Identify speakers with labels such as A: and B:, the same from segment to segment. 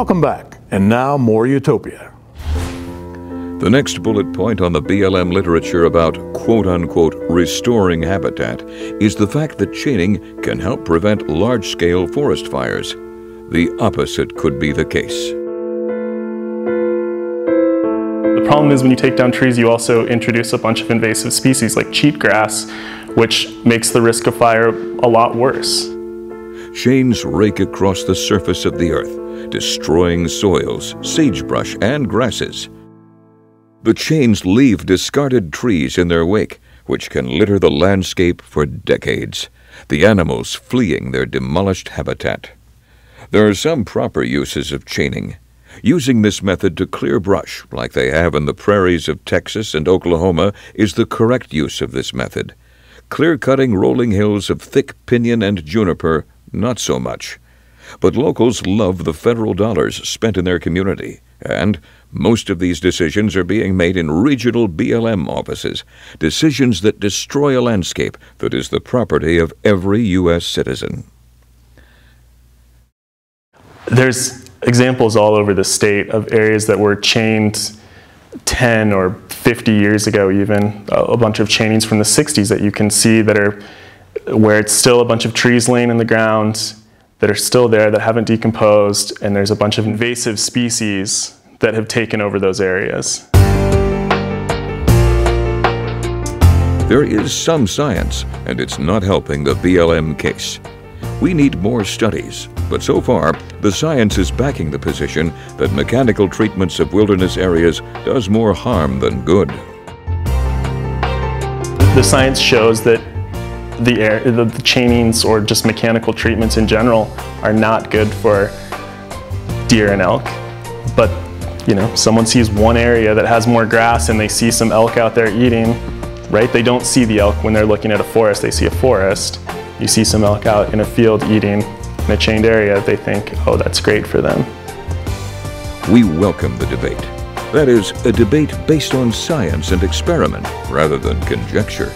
A: Welcome back, and now more Utopia.
B: The next bullet point on the BLM literature about quote-unquote restoring habitat is the fact that chaining can help prevent large-scale forest fires. The opposite could be the case.
C: The problem is when you take down trees, you also introduce a bunch of invasive species like cheatgrass, which makes the risk of fire a lot worse.
B: Chains rake across the surface of the earth, destroying soils, sagebrush, and grasses. The chains leave discarded trees in their wake, which can litter the landscape for decades, the animals fleeing their demolished habitat. There are some proper uses of chaining. Using this method to clear brush, like they have in the prairies of Texas and Oklahoma, is the correct use of this method. Clear-cutting rolling hills of thick pinyon and juniper, not so much. But locals love the federal dollars spent in their community, and most of these decisions are being made in regional BLM offices, decisions that destroy a landscape that is the property of every U.S. citizen.
C: There's examples all over the state of areas that were chained 10 or 50 years ago even, a bunch of chainings from the 60s that you can see that are where it's still a bunch of trees laying in the ground that are still there that haven't decomposed, and there's a bunch of invasive species that have taken over those areas.
B: There is some science, and it's not helping the BLM case. We need more studies, but so far, the science is backing the position that mechanical treatments of wilderness areas does more harm than good.
C: The science shows that the chainings or just mechanical treatments in general are not good for deer and elk. But, you know, someone sees one area that has more grass and they see some elk out there eating, right? They don't see the elk when they're looking at a forest, they see a forest. You see some elk out in a field eating in a chained area, they think, oh, that's great for them.
B: We welcome the debate. That is, a debate based on science and experiment rather than conjecture.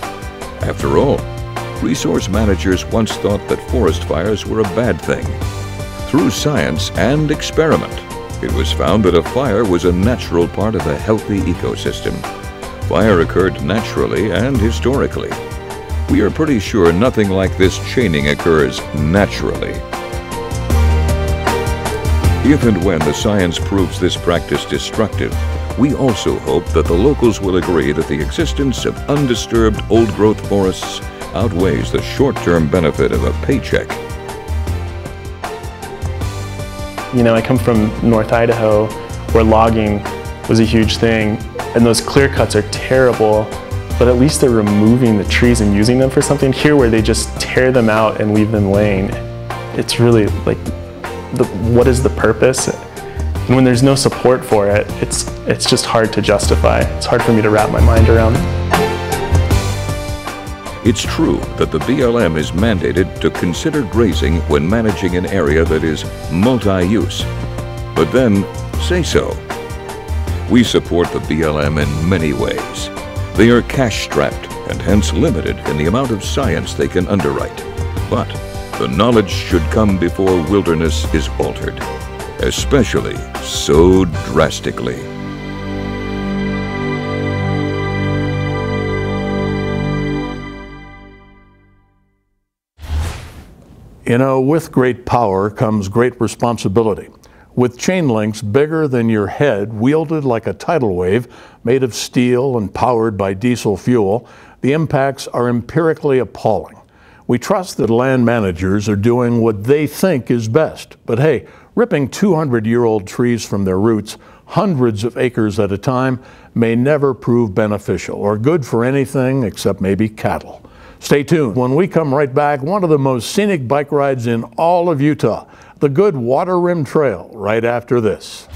B: After all, resource managers once thought that forest fires were a bad thing. Through science and experiment, it was found that a fire was a natural part of a healthy ecosystem. Fire occurred naturally and historically. We are pretty sure nothing like this chaining occurs naturally. If and when the science proves this practice destructive, we also hope that the locals will agree that the existence of undisturbed old-growth forests outweighs the short-term benefit of a paycheck.
C: You know, I come from North Idaho, where logging was a huge thing, and those clear cuts are terrible, but at least they're removing the trees and using them for something. Here, where they just tear them out and leave them laying, it's really like, what is the purpose? And when there's no support for it, it's just hard to justify. It's hard for me to wrap my mind around.
B: It's true that the BLM is mandated to consider grazing when managing an area that is multi-use. But then, say so. We support the BLM in many ways. They are cash-strapped and hence limited in the amount of science they can underwrite. But the knowledge should come before wilderness is altered, especially so drastically.
A: You know, with great power comes great responsibility. With chain links bigger than your head, wielded like a tidal wave, made of steel and powered by diesel fuel, the impacts are empirically appalling. We trust that land managers are doing what they think is best. But hey, ripping 200-year-old trees from their roots, hundreds of acres at a time, may never prove beneficial or good for anything except maybe cattle. Stay tuned. When we come right back, one of the most scenic bike rides in all of Utah, the Good Water Rim Trail, right after this.